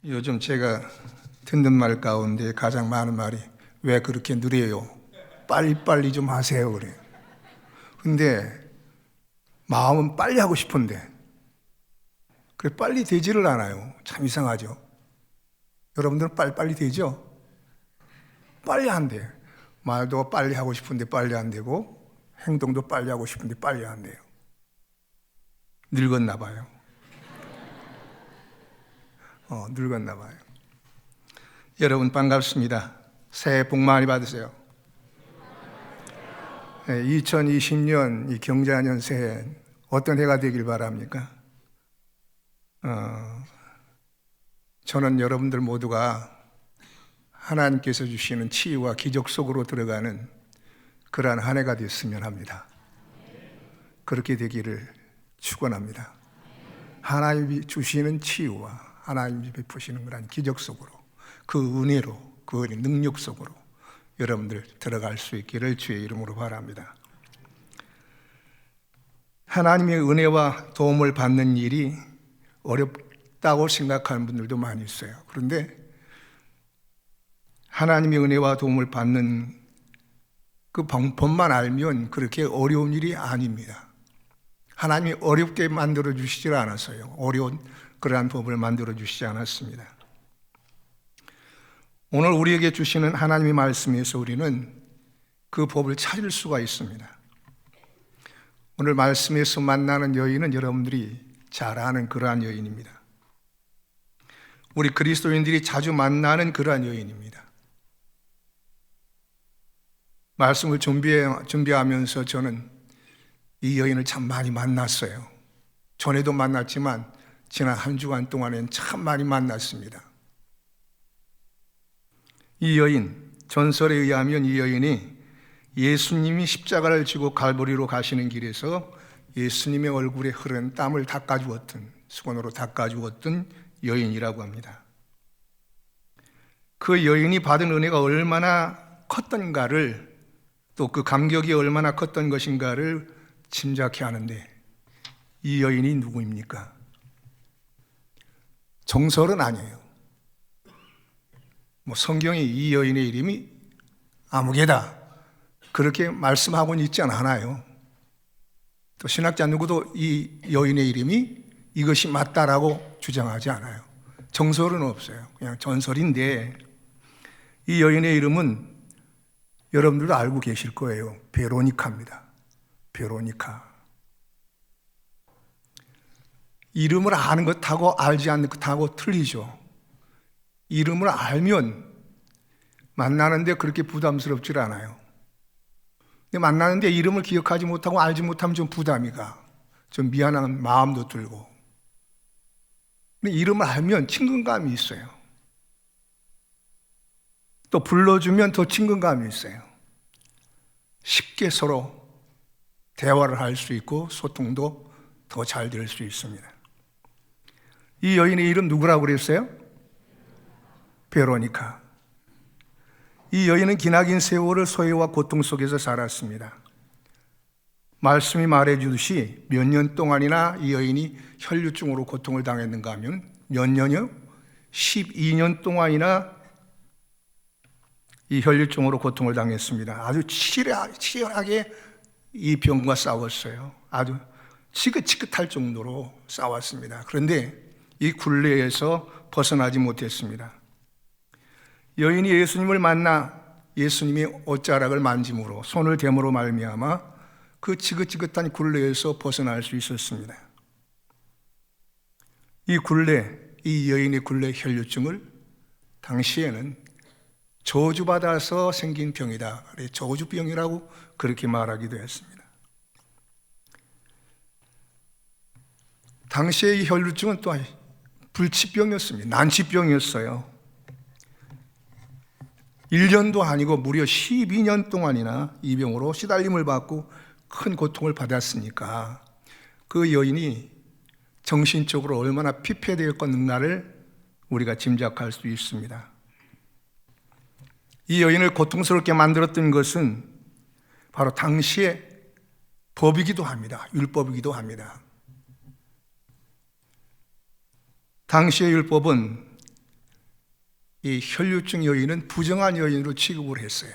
요즘 제가 듣는 말 가운데 가장 많은 말이 왜 그렇게 느려요? 빨리빨리 좀 하세요 그래요. 근데 마음은 빨리 하고 싶은데 그래 빨리 되지를 않아요. 참 이상하죠. 여러분들은 빨리빨리 되죠? 빨리 안 돼. 말도 빨리 하고 싶은데 빨리 안 되고 행동도 빨리 하고 싶은데 빨리 안 돼요. 늙었나 봐요. 늙었나 봐요. 여러분 반갑습니다. 새해 복 많이 받으세요. 2020년 이 경자년 새해 어떤 해가 되길 바랍니까? 저는 여러분들 모두가 하나님께서 주시는 치유와 기적 속으로 들어가는 그러한 한 해가 됐으면 합니다. 그렇게 되기를 축원합니다. 하나님이 주시는 치유와 하나님이 베푸시는 그런 기적 속으로, 그 은혜로, 그 능력 속으로 여러분들 들어갈 수 있기를 주의 이름으로 바랍니다. 하나님의 은혜와 도움을 받는 일이 어렵다고 생각하는 분들도 많이 있어요. 그런데 하나님의 은혜와 도움을 받는 그 방법만 알면 그렇게 어려운 일이 아닙니다. 하나님이 어렵게 만들어 주시지 않았어요. 어려운 그러한 법을 만들어 주시지 않았습니다. 오늘 우리에게 주시는 하나님의 말씀에서 우리는 그 법을 찾을 수가 있습니다. 오늘 말씀에서 만나는 여인은 여러분들이 잘 아는 그러한 여인입니다. 우리 그리스도인들이 자주 만나는 그러한 여인입니다. 말씀을 준비하면서 저는 이 여인을 참 많이 만났어요. 전에도 만났지만 지난 한 주간 동안엔 참 많이 만났습니다. 이 여인, 전설에 의하면 이 여인이 예수님이 십자가를 지고 갈보리로 가시는 길에서 예수님의 얼굴에 흐른 땀을 닦아주었던, 수건으로 닦아주었던 여인이라고 합니다. 그 여인이 받은 은혜가 얼마나 컸던가를, 또 그 감격이 얼마나 컸던 것인가를 짐작해 하는데 이 여인이 누구입니까? 정설은 아니에요. 성경이 이 여인의 이름이 아무개다 그렇게 말씀하고는 있지 않아요. 또 신학자 누구도 이 여인의 이름이 이것이 맞다라고 주장하지 않아요. 정설은 없어요. 그냥 전설인데 이 여인의 이름은 여러분들도 알고 계실 거예요. 베로니카입니다. 베로니카. 이름을 아는 것하고 알지 않는 것하고 틀리죠. 이름을 알면 만나는데 그렇게 부담스럽지 않아요. 근데 만나는데 이름을 기억하지 못하고 알지 못하면 좀 부담이 가. 좀 미안한 마음도 들고. 근데 이름을 알면 친근감이 있어요. 또 불러주면 더 친근감이 있어요. 쉽게 서로 대화를 할 수 있고 소통도 더 잘 될 수 있습니다. 이 여인의 이름 누구라고 그랬어요? 베로니카. 이 여인은 기나긴 세월을 소외와 고통 속에서 살았습니다. 말씀이 말해주듯이 몇 년 동안이나 이 여인이 혈류증으로 고통을 당했는가 하면 몇 년이요? 12년 동안이나 이 혈류증으로 고통을 당했습니다. 아주 치열하게 이 병과 싸웠어요. 아주 지긋지긋할 정도로 싸웠습니다. 그런데 이 굴레에서 벗어나지 못했습니다. 여인이 예수님을 만나 예수님의 옷자락을 만짐으로 손을 대므로 말미암아 그 지긋지긋한 굴레에서 벗어날 수 있었습니다. 이 굴레, 이 여인의 굴레 혈류증을 당시에는 저주받아서 생긴 병이다. 저주병이라고 그렇게 말하기도 했습니다. 당시의 이 혈류증은 또 불치병이었습니다. 난치병이었어요. 1년도 아니고 무려 12년 동안이나 이 병으로 시달림을 받고 큰 고통을 받았으니까 그 여인이 정신적으로 얼마나 피폐되었겠는가를 우리가 짐작할 수 있습니다. 이 여인을 고통스럽게 만들었던 것은 바로 당시의 법이기도 합니다. 율법이기도 합니다. 당시의 율법은 이 혈류증 여인은 부정한 여인으로 취급을 했어요.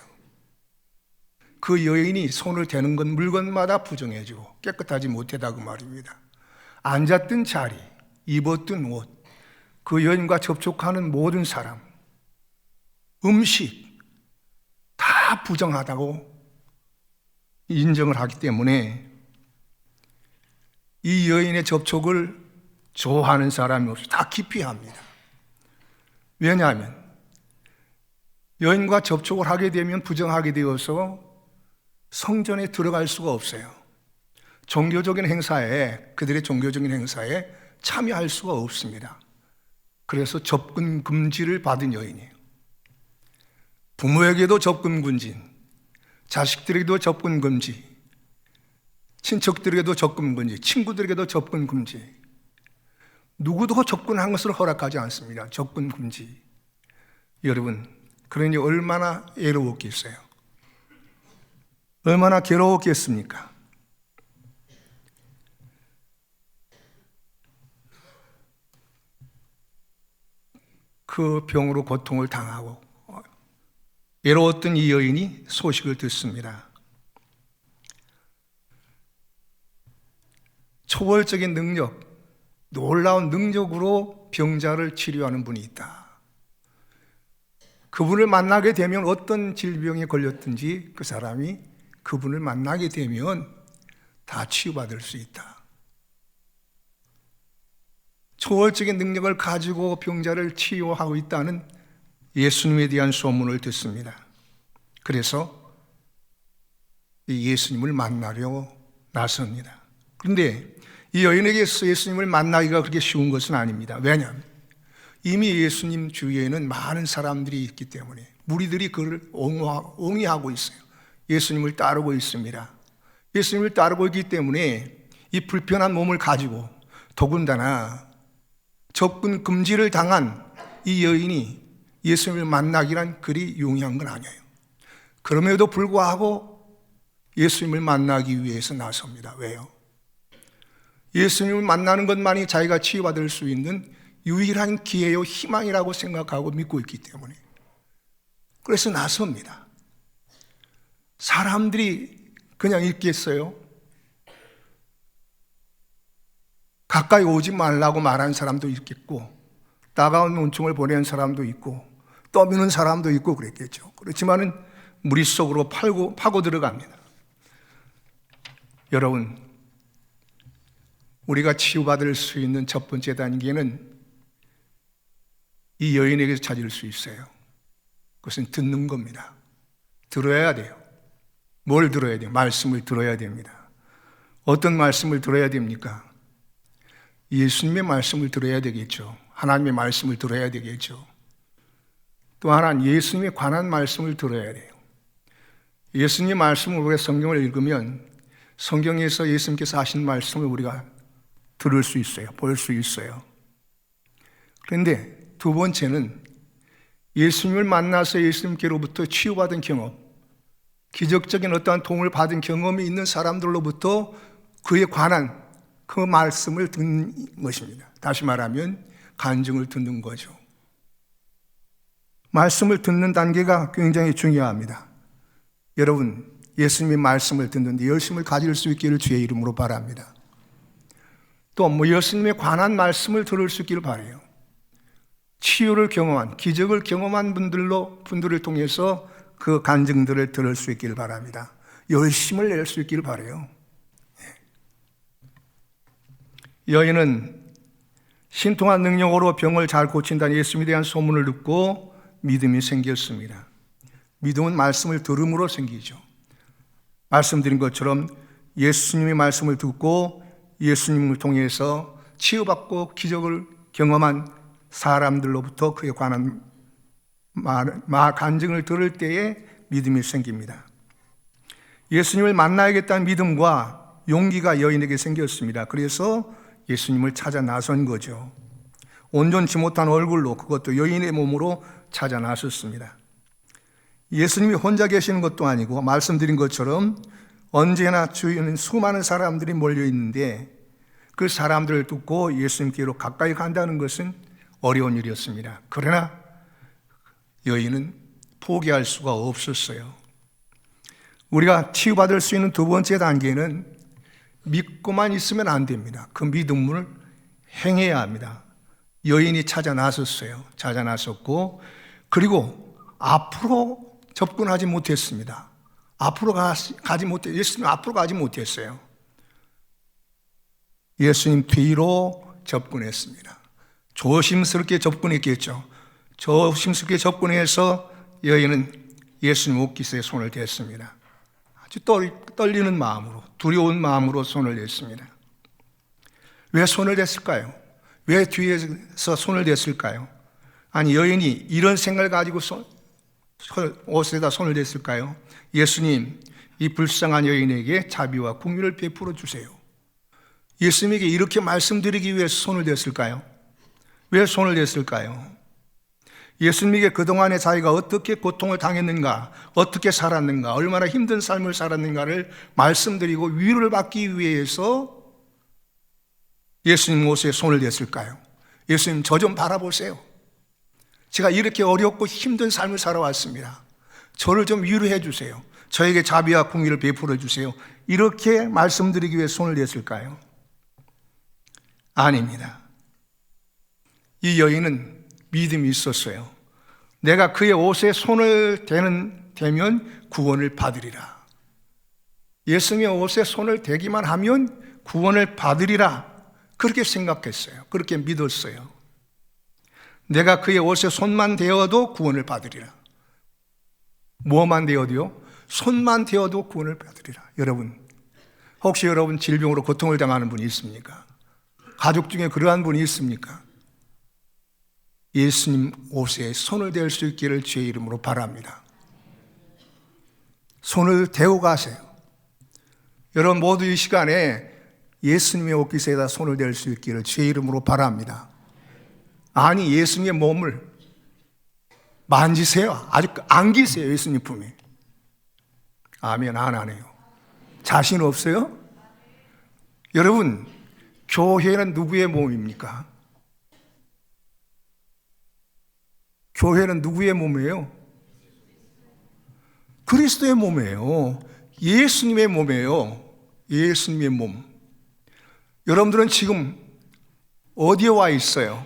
그 여인이 손을 대는 건 물건마다 부정해지고 깨끗하지 못하다 그 말입니다. 앉았던 자리, 입었던 옷, 그 여인과 접촉하는 모든 사람, 음식 다 부정하다고 인정을 하기 때문에 이 여인의 접촉을 좋아하는 사람이 없이 다 기피합니다. 왜냐하면 여인과 접촉을 하게 되면 부정하게 되어서 성전에 들어갈 수가 없어요. 종교적인 행사에, 그들의 종교적인 행사에 참여할 수가 없습니다. 그래서 접근 금지를 받은 여인이에요. 부모에게도 접근 금지, 자식들에게도 접근 금지, 친척들에게도 접근 금지, 친구들에게도 접근 금지. 누구도 접근한 것을 허락하지 않습니다. 접근 금지. 여러분, 그러니 얼마나 애로웠겠어요? 얼마나 괴로웠겠습니까? 그 병으로 고통을 당하고 외로웠던 이 여인이 소식을 듣습니다. 초월적인 능력, 놀라운 능력으로 병자를 치료하는 분이 있다. 그분을 만나게 되면 어떤 질병에 걸렸든지 그 사람이 그분을 만나게 되면 다 치유받을 수 있다. 초월적인 능력을 가지고 병자를 치유하고 있다는 예수님에 대한 소문을 듣습니다. 그래서 이 예수님을 만나려 나섭니다. 그런데 이 여인에게서 예수님을 만나기가 그렇게 쉬운 것은 아닙니다. 왜냐하면 이미 예수님 주위에는 많은 사람들이 있기 때문에 무리들이 그를 옹이하고 있어요. 예수님을 따르고 있습니다. 예수님을 따르고 있기 때문에 이 불편한 몸을 가지고 더군다나 접근 금지를 당한 이 여인이 예수님을 만나기란 그리 용이한 건 아니에요. 그럼에도 불구하고 예수님을 만나기 위해서 나섭니다. 왜요? 예수님을 만나는 것만이 자기가 치유받을 수 있는 유일한 기회요 희망이라고 생각하고 믿고 있기 때문에 그래서 나섭니다. 사람들이 그냥 있겠어요? 가까이 오지 말라고 말하는 사람도 있겠고 따가운 논총을 보내는 사람도 있고 떠미는 사람도 있고 그랬겠죠. 그렇지만은 무리 속으로 파고 들어갑니다. 여러분, 우리가 치유받을 수 있는 첫 번째 단계는 이 여인에게서 찾을 수 있어요. 그것은 듣는 겁니다. 들어야 돼요. 뭘 들어야 돼요? 말씀을 들어야 됩니다. 어떤 말씀을 들어야 됩니까? 예수님의 말씀을 들어야 되겠죠. 하나님의 말씀을 들어야 되겠죠. 또 하나는 예수님에 관한 말씀을 들어야 돼요. 예수님의 말씀을 우리가 성경을 읽으면 성경에서 예수님께서 하신 말씀을 우리가 들을 수 있어요. 볼 수 있어요. 그런데 두 번째는 예수님을 만나서 예수님께로부터 치유받은 경험, 기적적인 어떠한 도움을 받은 경험이 있는 사람들로부터 그에 관한 그 말씀을 듣는 것입니다. 다시 말하면 간증을 듣는 거죠. 말씀을 듣는 단계가 굉장히 중요합니다. 여러분, 예수님의 말씀을 듣는데 열심을 가질 수 있기를 주의 이름으로 바랍니다. 또 예수님에 관한 말씀을 들을 수 있기를 바라요. 치유를 경험한, 기적을 경험한 분들을 통해서 그 간증들을 들을 수 있기를 바랍니다. 열심을 낼 수 있기를 바라요. 여인은 신통한 능력으로 병을 잘 고친다는 예수님에 대한 소문을 듣고 믿음이 생겼습니다. 믿음은 말씀을 들음으로 생기죠. 말씀드린 것처럼 예수님의 말씀을 듣고 예수님을 통해서 치유받고 기적을 경험한 사람들로부터 그에 관한 간증을 들을 때에 믿음이 생깁니다. 예수님을 만나야겠다는 믿음과 용기가 여인에게 생겼습니다. 그래서 예수님을 찾아 나선 거죠. 온전치 못한 얼굴로, 그것도 여인의 몸으로 찾아 나섰습니다. 예수님이 혼자 계시는 것도 아니고 말씀드린 것처럼 언제나 주위에는 수많은 사람들이 몰려 있는데 그 사람들을 듣고 예수님께로 가까이 간다는 것은 어려운 일이었습니다. 그러나 여인은 포기할 수가 없었어요. 우리가 치유받을 수 있는 두 번째 단계는 믿고만 있으면 안 됩니다. 그 믿음을 행해야 합니다. 여인이 찾아 나섰어요. 찾아 나섰고, 그리고 앞으로 접근하지 못했습니다. 예수님 앞으로 가지 못했어요. 예수님 뒤로 접근했습니다. 조심스럽게 접근했겠죠. 조심스럽게 접근해서 여인은 예수님 옷깃에 손을 댔습니다. 아주 떨리는 마음으로, 두려운 마음으로 손을 댔습니다. 왜 손을 댔을까요? 왜 뒤에서 손을 댔을까요? 아니, 여인이 이런 생각을 가지고 옷에다 손을 댔을까요? 예수님, 이 불쌍한 여인에게 자비와 긍휼을 베풀어 주세요. 예수님에게 이렇게 말씀드리기 위해서 손을 댔을까요? 왜 손을 댔을까요? 예수님에게 그동안에 자기가 어떻게 고통을 당했는가, 어떻게 살았는가, 얼마나 힘든 삶을 살았는가를 말씀드리고 위로를 받기 위해서 예수님 옷에 손을 댔을까요? 예수님, 저 좀 바라보세요. 제가 이렇게 어렵고 힘든 삶을 살아왔습니다. 저를 좀 위로해 주세요. 저에게 자비와 긍휼을 베풀어 주세요. 이렇게 말씀드리기 위해 손을 댔을까요? 아닙니다. 이 여인은 믿음이 있었어요. 내가 그의 옷에 손을 대면 구원을 받으리라. 예수님의 옷에 손을 대기만 하면 구원을 받으리라. 그렇게 생각했어요. 그렇게 믿었어요. 내가 그의 옷에 손만 대어도 구원을 받으리라. 뭐만 대어도요? 손만 대어도 구원을 받으리라. 여러분, 혹시 여러분 질병으로 고통을 당하는 분이 있습니까? 가족 중에 그러한 분이 있습니까? 예수님 옷에 손을 댈 수 있기를 주의 이름으로 바랍니다. 손을 대고 가세요. 여러분 모두 이 시간에 예수님의 옷깃에다 손을 댈 수 있기를 주의 이름으로 바랍니다. 아니, 예수님의 몸을 만지세요. 아직 안기세요. 예수님 품에. 아멘. 안 하네요. 자신 없어요? 여러분, 교회는 누구의 몸입니까? 교회는 누구의 몸이에요? 그리스도의 몸이에요. 예수님의 몸이에요. 예수님의 몸. 여러분들은 지금 어디에 와 있어요?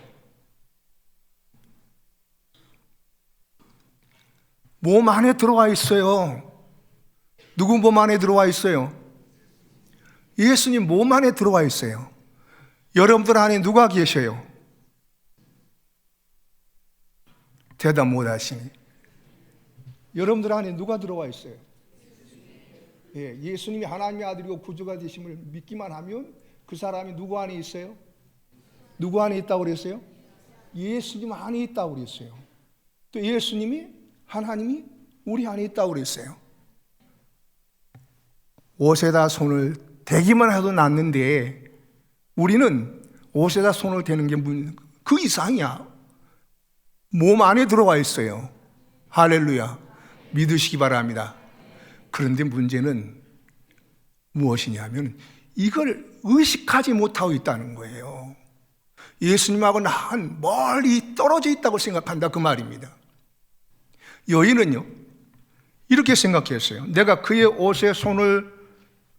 몸 안에 들어와 있어요. 누구 몸 안에 들어와 있어요? 예수님 몸 안에 들어와 있어요. 여러분들 안에 누가 계셔요? 대답 못 하시니. 여러분들 안에 누가 들어와 있어요? 예, 예수님이 하나님의 아들이고 구주가 되심을 믿기만 하면 그 사람이 누구 안에 있어요? 누구 안에 있다고 그랬어요? 예수님 안에 있다고 그랬어요. 또 예수님이, 하나님이 우리 안에 있다고 그랬어요. 옷에다 손을 대기만 해도 낫는데 우리는 옷에다 손을 대는 게 그 이상이야. 몸 안에 들어와 있어요. 할렐루야. 믿으시기 바랍니다. 그런데 문제는 무엇이냐면 이걸 의식하지 못하고 있다는 거예요. 예수님하고 난 멀리 떨어져 있다고 생각한다, 그 말입니다. 여인은요, 이렇게 생각했어요. 내가 그의 옷에 손을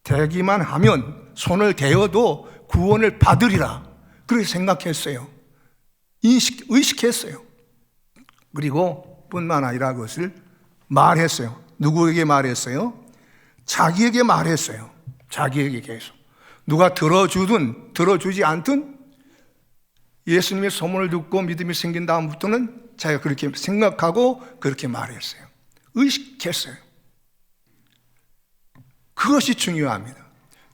대기만 하면, 손을 대어도 구원을 받으리라. 그렇게 생각했어요. 의식했어요. 그리고 뿐만 아니라 그것을 말했어요. 누구에게 말했어요? 자기에게 말했어요. 자기에게 계속. 누가 들어주든 들어주지 않든 예수님의 소문을 듣고 믿음이 생긴 다음부터는 자기가 그렇게 생각하고 그렇게 말했어요. 의식했어요. 그것이 중요합니다.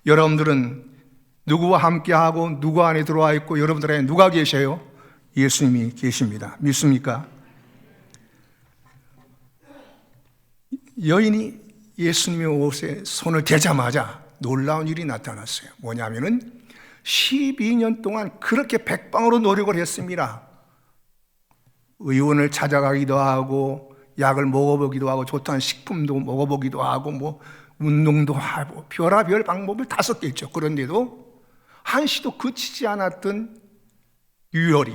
여러분들은 누구와 함께하고 누구 안에 들어와 있고 여러분들 안에 누가 계셔요? 예수님이 계십니다. 믿습니까? 여인이 예수님의 옷에 손을 대자마자 놀라운 일이 나타났어요. 뭐냐면은 12년 동안 그렇게 백방으로 노력을 했습니다. 의원을 찾아가기도 하고 약을 먹어보기도 하고 좋다는 식품도 먹어보기도 하고 뭐 운동도 하고 별의별 방법을 다 썼겠죠. 그런데도 한시도 그치지 않았던 유혈이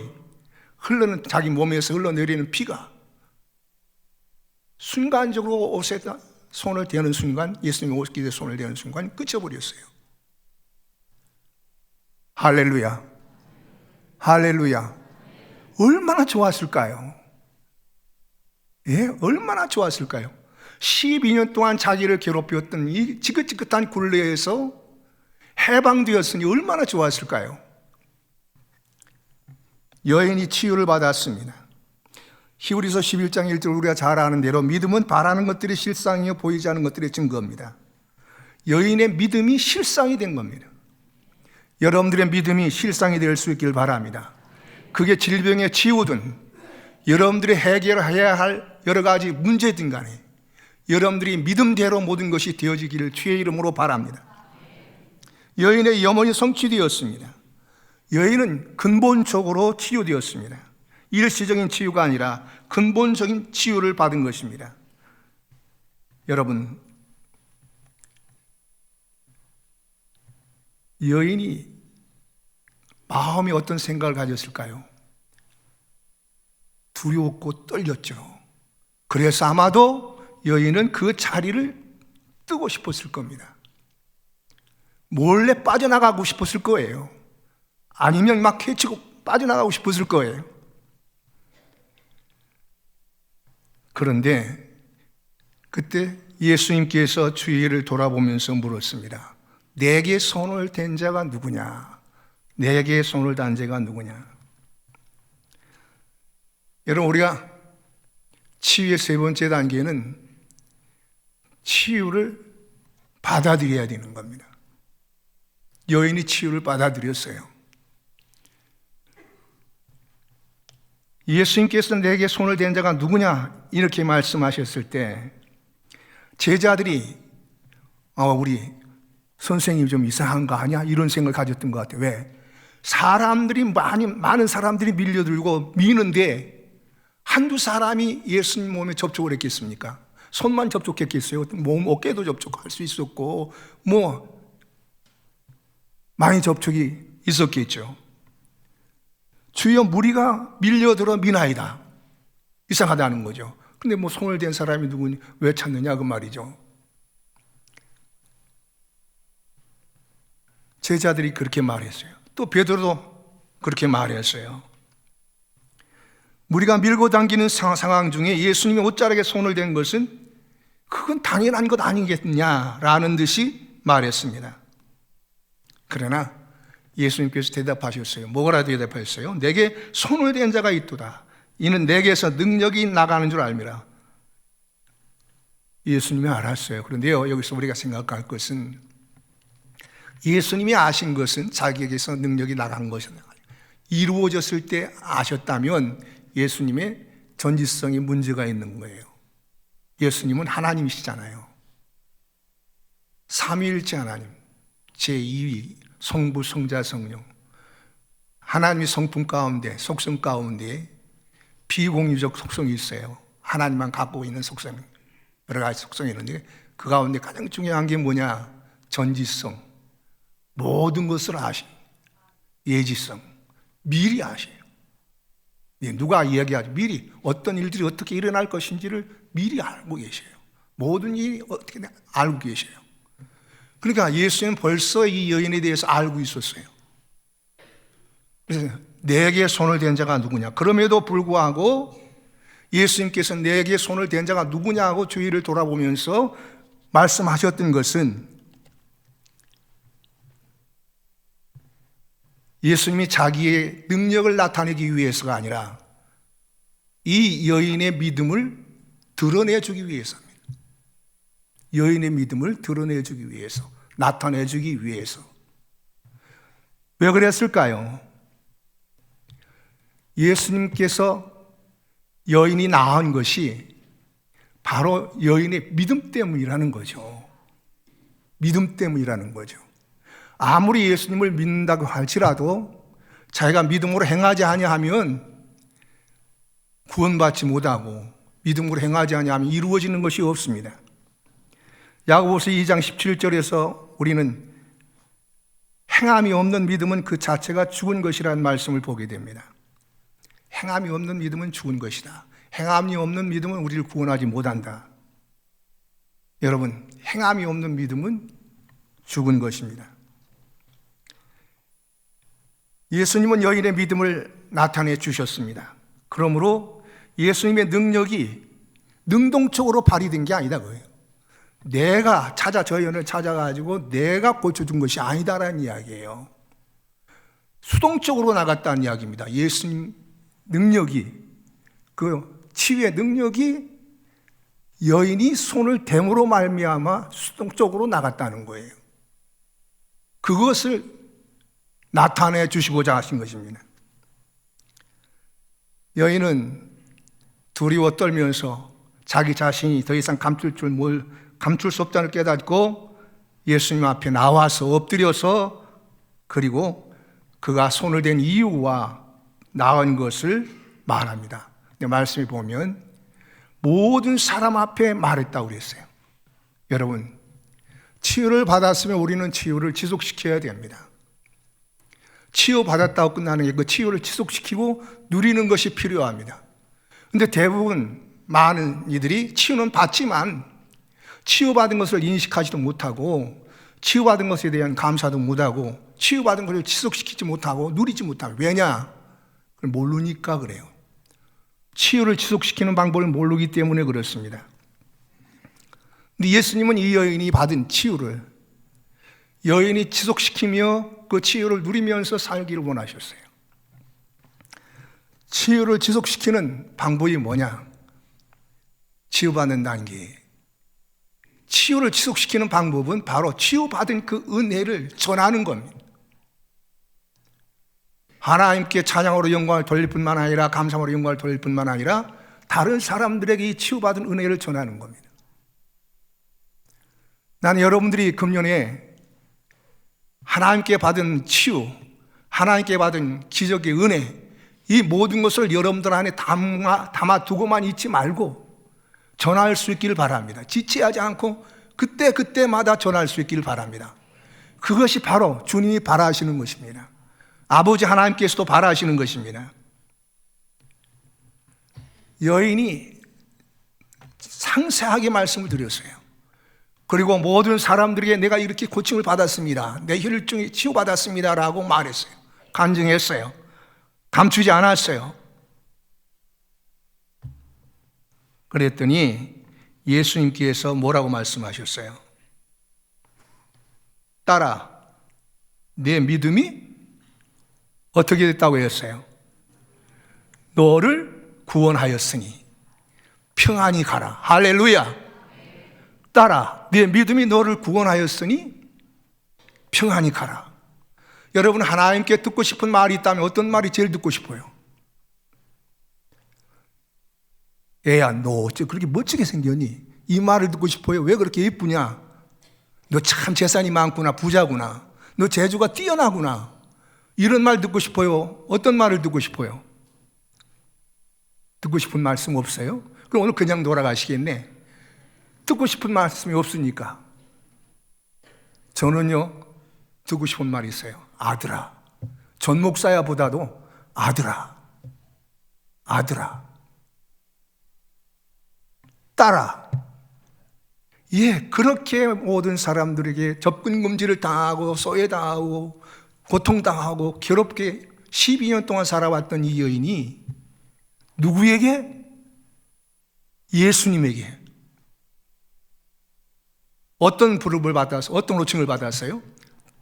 자기 몸에서 흘러내리는 피가 순간적으로 옷에 손을 대는 순간, 예수님이 옷깃에 손을 대는 순간 끝쳐버렸어요. 할렐루야, 할렐루야. 얼마나 좋았을까요? 예, 얼마나 좋았을까요? 12년 동안 자기를 괴롭혔던 이 지긋지긋한 굴레에서 해방되었으니 얼마나 좋았을까요? 여인이 치유를 받았습니다. 히브리서 11장 1절 우리가 잘 아는 대로 믿음은 바라는 것들이 실상이요 보이지 않는 것들의 증거입니다. 여인의 믿음이 실상이 된 겁니다. 여러분들의 믿음이 실상이 될 수 있길 바랍니다. 그게 질병의 치유든 여러분들이 해결해야 할 여러 가지 문제든 간에 여러분들이 믿음대로 모든 것이 되어지기를 주의 이름으로 바랍니다. 여인의 염원이 성취되었습니다. 여인은 근본적으로 치유되었습니다. 일시적인 치유가 아니라 근본적인 치유를 받은 것입니다. 여러분, 여인이 마음에 어떤 생각을 가졌을까요? 두려웠고 떨렸죠. 그래서 아마도 여인은 그 자리를 뜨고 싶었을 겁니다. 몰래 빠져나가고 싶었을 거예요. 아니면 막 해치고 빠져나가고 싶었을 거예요. 그런데 그때 예수님께서 주위를 돌아보면서 물었습니다. 내게 손을 댄 자가 누구냐? 내게 손을 댄 자가 누구냐? 여러분, 우리가 치유의 세 번째 단계는 치유를 받아들여야 되는 겁니다. 여인이 치유를 받아들였어요. 예수님께서 내게 손을 댄 자가 누구냐? 이렇게 말씀하셨을 때 제자들이 우리 선생님이 좀 이상한 거 아니야? 이런 생각을 가졌던 것 같아요. 왜? 사람들이 많은 사람들이 밀려들고 미는데 한두 사람이 예수님 몸에 접촉을 했겠습니까? 손만 접촉했겠어요? 몸, 어깨도 접촉할 수 있었고 많이 접촉이 있었겠죠. 주여 무리가 밀려들어 미나이다. 이상하다는 거죠. 근데 손을 댄 사람이 누구니? 왜 찾느냐 그 말이죠. 제자들이 그렇게 말했어요. 또 베드로도 그렇게 말했어요. 무리가 밀고 당기는 상황 중에 예수님이 옷자락에 손을 댄 것은 그건 당연한 것 아니겠냐라는 듯이 말했습니다. 그러나 예수님께서 대답하셨어요. 뭐라 대답하셨어요? 내게 손을 댄 자가 있도다. 이는 내게서 능력이 나가는 줄 알미라. 예수님이 알았어요. 그런데요, 여기서 우리가 생각할 것은 예수님이 아신 것은 자기에게서 능력이 나간 것이다. 이루어졌을 때 아셨다면 예수님의 전지성이 문제가 있는 거예요. 예수님은 하나님이시잖아요. 삼위일체 하나님, 제2위 성부, 성자, 성령. 하나님의 성품 가운데, 속성 가운데 비공유적 속성이 있어요. 하나님만 갖고 있는 속성, 여러 가지 속성이 있는데 그 가운데 가장 중요한 게 뭐냐? 전지성, 모든 것을 아심, 예지성, 미리 아셔요. 누가 이야기하죠? 미리 어떤 일들이 어떻게 일어날 것인지를 미리 알고 계셔요. 모든 일이 어떻게 알고 계셔요. 그러니까 예수님은 벌써 이 여인에 대해서 알고 있었어요. 그래서 내게 손을 댄 자가 누구냐? 그럼에도 불구하고 예수님께서 내게 손을 댄 자가 누구냐고 주위를 돌아보면서 말씀하셨던 것은 예수님이 자기의 능력을 나타내기 위해서가 아니라 이 여인의 믿음을 드러내주기 위해서입니다. 여인의 믿음을 드러내주기 위해서, 나타내주기 위해서. 왜 그랬을까요? 예수님께서 여인이 낳은 것이 바로 여인의 믿음 때문이라는 거죠. 믿음 때문이라는 거죠. 아무리 예수님을 믿는다고 할지라도 자기가 믿음으로 행하지 아니하면 구원받지 못하고 믿음으로 행하지 아니하면 이루어지는 것이 없습니다. 야고보서 2장 17절에서 우리는 행함이 없는 믿음은 그 자체가 죽은 것이라는 말씀을 보게 됩니다. 행함이 없는 믿음은 죽은 것이다. 행함이 없는 믿음은 우리를 구원하지 못한다. 여러분, 행함이 없는 믿음은 죽은 것입니다. 예수님은 여인의 믿음을 나타내 주셨습니다. 그러므로 예수님의 능력이 능동적으로 발휘된 게 아니다 그거예요. 내가 저 여인을 찾아가지고 내가 고쳐준 것이 아니다라는 이야기예요. 수동적으로 나갔다는 이야기입니다. 예수님 능력이, 그 치유의 능력이 여인이 손을 댐으로 말미암아 수동적으로 나갔다는 거예요. 그것을 나타내 주시고자 하신 것입니다. 여인은 두려워 떨면서 자기 자신이 더 이상 감출 수 없다는 깨닫고 예수님 앞에 나와서 엎드려서, 그리고 그가 손을 댄 이유와 나은 것을 말합니다. 말씀에 보면 모든 사람 앞에 말했다고 그랬어요. 여러분, 치유를 받았으면 우리는 치유를 지속시켜야 됩니다. 치유받았다고 끝나는 게 그 치유를 지속시키고 누리는 것이 필요합니다. 근데 대부분 많은 이들이 치유는 받지만 치유받은 것을 인식하지도 못하고, 치유받은 것에 대한 감사도 못하고, 치유받은 것을 지속시키지 못하고 누리지 못하고. 왜냐? 그걸 모르니까 그래요. 치유를 지속시키는 방법을 모르기 때문에 그렇습니다. 근데 예수님은 이 여인이 받은 치유를 여인이 지속시키며 그 치유를 누리면서 살기를 원하셨어요. 치유를 지속시키는 방법이 뭐냐? 치유받는 단계. 치유를 지속시키는 방법은 바로 치유받은 그 은혜를 전하는 겁니다. 하나님께 찬양으로 영광을 돌릴 뿐만 아니라, 감사함으로 영광을 돌릴 뿐만 아니라 다른 사람들에게 이 치유받은 은혜를 전하는 겁니다. 나는 여러분들이 금년에 하나님께 받은 치유, 하나님께 받은 기적의 은혜, 이 모든 것을 여러분들 안에 담아두고만 있지 말고 전할 수 있기를 바랍니다. 지체하지 않고 그때마다 전할 수 있기를 바랍니다. 그것이 바로 주님이 바라시는 것입니다. 아버지 하나님께서도 바라시는 것입니다. 여인이 상세하게 말씀을 드렸어요. 그리고 모든 사람들에게 내가 이렇게 고침을 받았습니다, 내 혈증이 치유받았습니다 라고 말했어요. 간증했어요. 감추지 않았어요. 그랬더니 예수님께서 뭐라고 말씀하셨어요? 딸아, 내 믿음이 어떻게 됐다고 했어요? 너를 구원하였으니 평안히 가라. 할렐루야. 딸아, 네 믿음이 너를 구원하였으니 평안히 가라. 여러분, 하나님께 듣고 싶은 말이 있다면 어떤 말이 제일 듣고 싶어요? 애야, 너 어째 그렇게 멋지게 생겼니? 이 말을 듣고 싶어요. 왜 그렇게 예쁘냐? 너 참 재산이 많구나, 부자구나, 너 재주가 뛰어나구나, 이런 말 듣고 싶어요? 어떤 말을 듣고 싶어요? 듣고 싶은 말씀 없어요? 그럼 오늘 그냥 돌아가시겠네. 듣고 싶은 말씀이 없으니까. 저는요, 듣고 싶은 말이 있어요. 아들아. 전 목사야 보다도 아들아, 아들아, 딸아. 예, 그렇게 모든 사람들에게 접근 금지를 당하고 소외당하고 고통당하고 괴롭게 12년 동안 살아왔던 이 여인이 누구에게? 예수님에게 어떤 부름을 받아서, 어떤 호칭을 받았어요?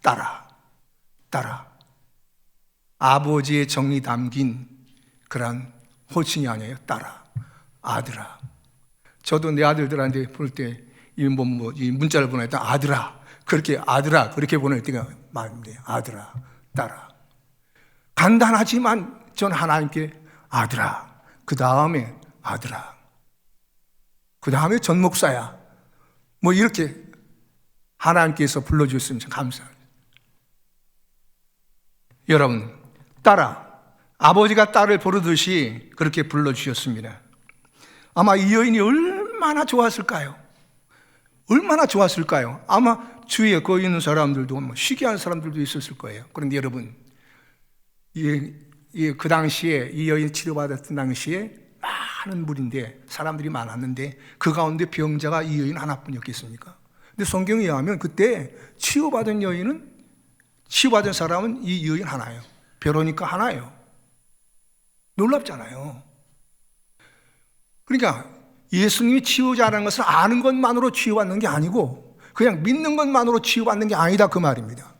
딸아, 딸아. 아버지의 정이 담긴 그런 호칭이 아니에요. 딸아, 아들아. 저도 내 아들들한테 부를 때 이 문자를 보낼 때 아들아, 그렇게 아들아, 그렇게 보낼 때가 많은데, 아들아, 딸아. 간단하지만 전 하나님께 아들아, 그 다음에 아들아, 그 다음에 전 목사야, 뭐 이렇게 하나님께서 불러주셨으면 참 감사합니다. 여러분, 딸아, 아버지가 딸을 부르듯이 그렇게 불러주셨습니다. 아마 이 여인이 얼마나 좋았을까요? 얼마나 좋았을까요? 아마 주위에 거기 있는 사람들도 뭐 시기한 사람들도 있었을 거예요. 그런데 여러분, 그 당시에 이 여인이 치료받았던 당시에 많은 무리인데, 사람들이 많았는데 그 가운데 병자가 이 여인 하나뿐이었겠습니까? 근데 성경에 의하면 그때 치유받은 사람은 이 여인 하나예요. 베로니카 하나예요. 놀랍잖아요. 그러니까 예수님이 치유자라는 것을 아는 것만으로 치유받는 게 아니고 그냥 믿는 것만으로 치유받는 게 아니다, 그 말입니다.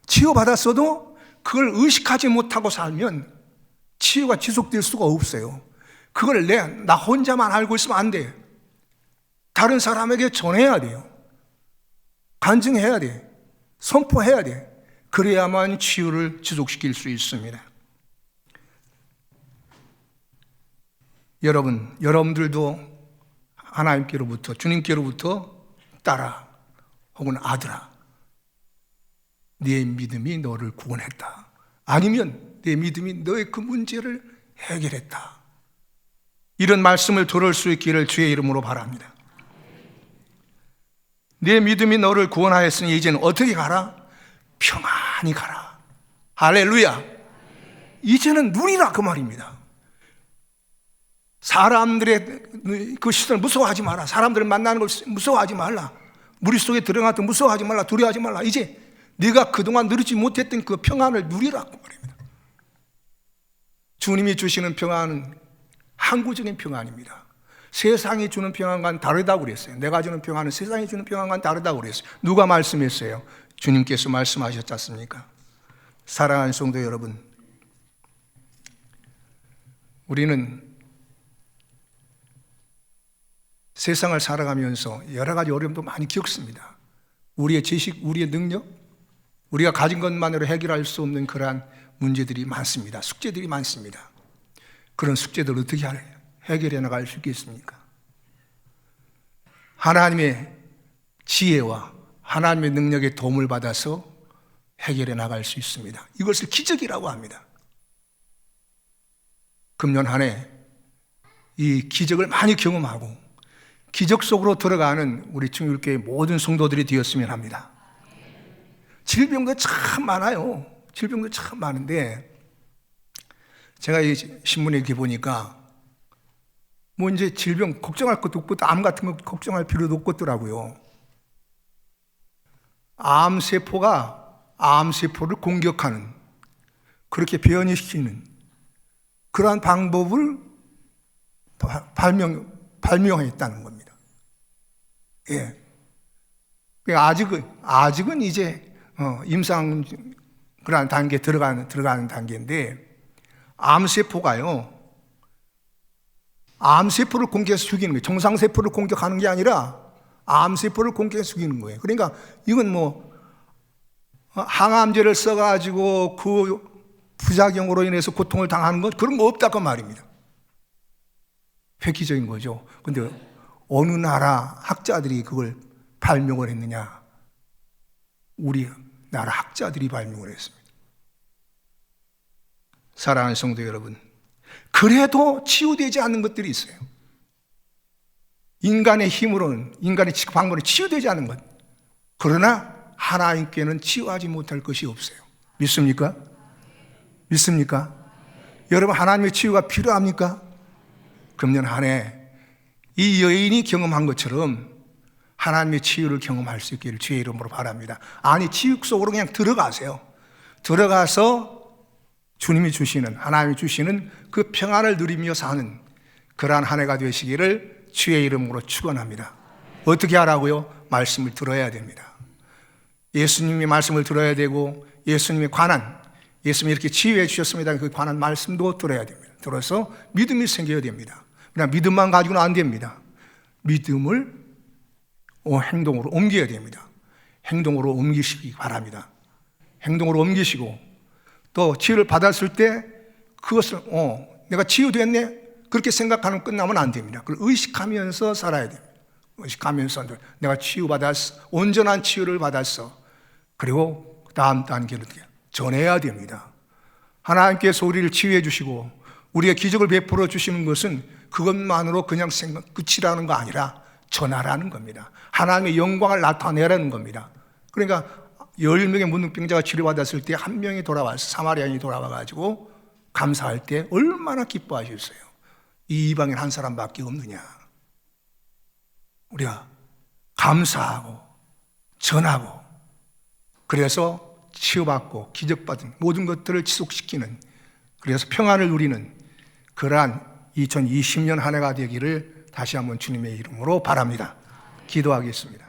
치유받았어도 그걸 의식하지 못하고 살면 치유가 지속될 수가 없어요. 그걸 나 혼자만 알고 있으면 안 돼요. 다른 사람에게 전해야 돼요. 간증해야 돼. 선포해야 돼. 그래야만 치유를 지속시킬 수 있습니다. 여러분들도 하나님께로부터, 주님께로부터 딸아 혹은 아들아, 네 믿음이 너를 구원했다. 아니면 내 믿음이 너의 그 문제를 해결했다. 이런 말씀을 들을 수 있기를 주의 이름으로 바랍니다. 내 믿음이 너를 구원하였으니 이제는 어떻게 가라? 평안히 가라. 할렐루야. 이제는 누리라, 그 말입니다. 사람들의 그 시선을 무서워하지 마라. 사람들을 만나는 걸 무서워하지 말라. 무리 속에 들어가도 무서워하지 말라. 두려워하지 말라. 이제 네가 그동안 누리지 못했던 그 평안을 누리라, 그 말입니다. 주님이 주시는 평안은 항구적인 평안입니다. 세상이 주는 평안과는 다르다고 그랬어요. 내가 주는 평안은 세상이 주는 평안과는 다르다고 그랬어요. 누가 말씀했어요? 주님께서 말씀하셨지 않습니까? 사랑하는 성도 여러분, 우리는 세상을 살아가면서 여러 가지 어려움도 많이 겪습니다. 우리의 지식, 우리의 능력, 우리가 가진 것만으로 해결할 수 없는 그러한 문제들이 많습니다. 숙제들이 많습니다. 그런 숙제들을 어떻게 해결해 나갈 수 있겠습니까? 하나님의 지혜와 하나님의 능력의 도움을 받아서 해결해 나갈 수 있습니다. 이것을 기적이라고 합니다. 금년 한 해 이 기적을 많이 경험하고 기적 속으로 들어가는 우리 충율교회 모든 성도들이 되었으면 합니다. 질병도 참 많아요. 질병도 참 많은데 제가 이 신문에 이렇게 보니까 뭐 이제 질병 걱정할 것도 없고 암 같은 거 걱정할 필요도 없겠더라고요. 암세포를 공격하는, 그렇게 변이시키는 그러한 방법을 발명했다는 겁니다. 예. 아직은 이제 임상 그러한 단계에 들어가는 단계인데, 암세포가요, 암세포를 공격해서 죽이는 거예요. 정상세포를 공격하는 게 아니라 암세포를 공격해서 죽이는 거예요. 그러니까 이건 뭐 항암제를 써가지고 그 부작용으로 인해서 고통을 당하는 것, 그런 거 없다고 말입니다. 획기적인 거죠. 근데 어느 나라 학자들이 그걸 발명을 했느냐? 우리 나라 학자들이 발명을 했습니다. 사랑하는 성도 여러분, 그래도 치유되지 않는 것들이 있어요. 인간의 힘으로는, 인간의 방법으로 치유되지 않는 것. 그러나 하나님께는 치유하지 못할 것이 없어요. 믿습니까? 믿습니까? 여러분, 하나님의 치유가 필요합니까? 금년 한 해 이 여인이 경험한 것처럼 하나님의 치유를 경험할 수 있기를 주의 이름으로 바랍니다. 아니, 치유 속으로 그냥 들어가세요. 들어가서 주님이 주시는, 하나님이 주시는 그 평안을 누리며 사는 그러한 한 해가 되시기를 주의 이름으로 축원합니다. 어떻게 하라고요? 말씀을 들어야 됩니다. 예수님의 말씀을 들어야 되고, 예수님의 관한, 예수님이 이렇게 치유해 주셨습니다, 그 관한 말씀도 들어야 됩니다. 들어서 믿음이 생겨야 됩니다. 그냥 믿음만 가지고는 안 됩니다. 믿음을 행동으로 옮겨야 됩니다. 행동으로 옮기시기 바랍니다. 행동으로 옮기시고, 또 치유를 받았을 때 그것을 내가 치유됐네 그렇게 생각하면 끝나면 안 됩니다. 그걸 의식하면서 살아야 됩니다. 의식하면서 내가 치유받았어, 온전한 치유를 받았어. 그리고 다음 단계는 어떻게 전해야 됩니다. 하나님께서 우리를 치유해 주시고 우리의 기적을 베풀어 주시는 것은 그것만으로 그냥 끝이라는 거 아니라 전하라는 겁니다. 하나님의 영광을 나타내라는 겁니다. 그러니까 10명의 문둥병자가 치료받았을 때 한 명이 돌아와서 사마리아인이 돌아와가지고 감사할 때 얼마나 기뻐하셨어요. 이 이방인 한 사람밖에 없느냐. 우리가 감사하고 전하고 그래서 치유받고 기적받은 모든 것들을 지속시키는, 그래서 평안을 누리는 그러한 2020년 한 해가 되기를 다시 한번 주님의 이름으로 바랍니다. 기도하겠습니다.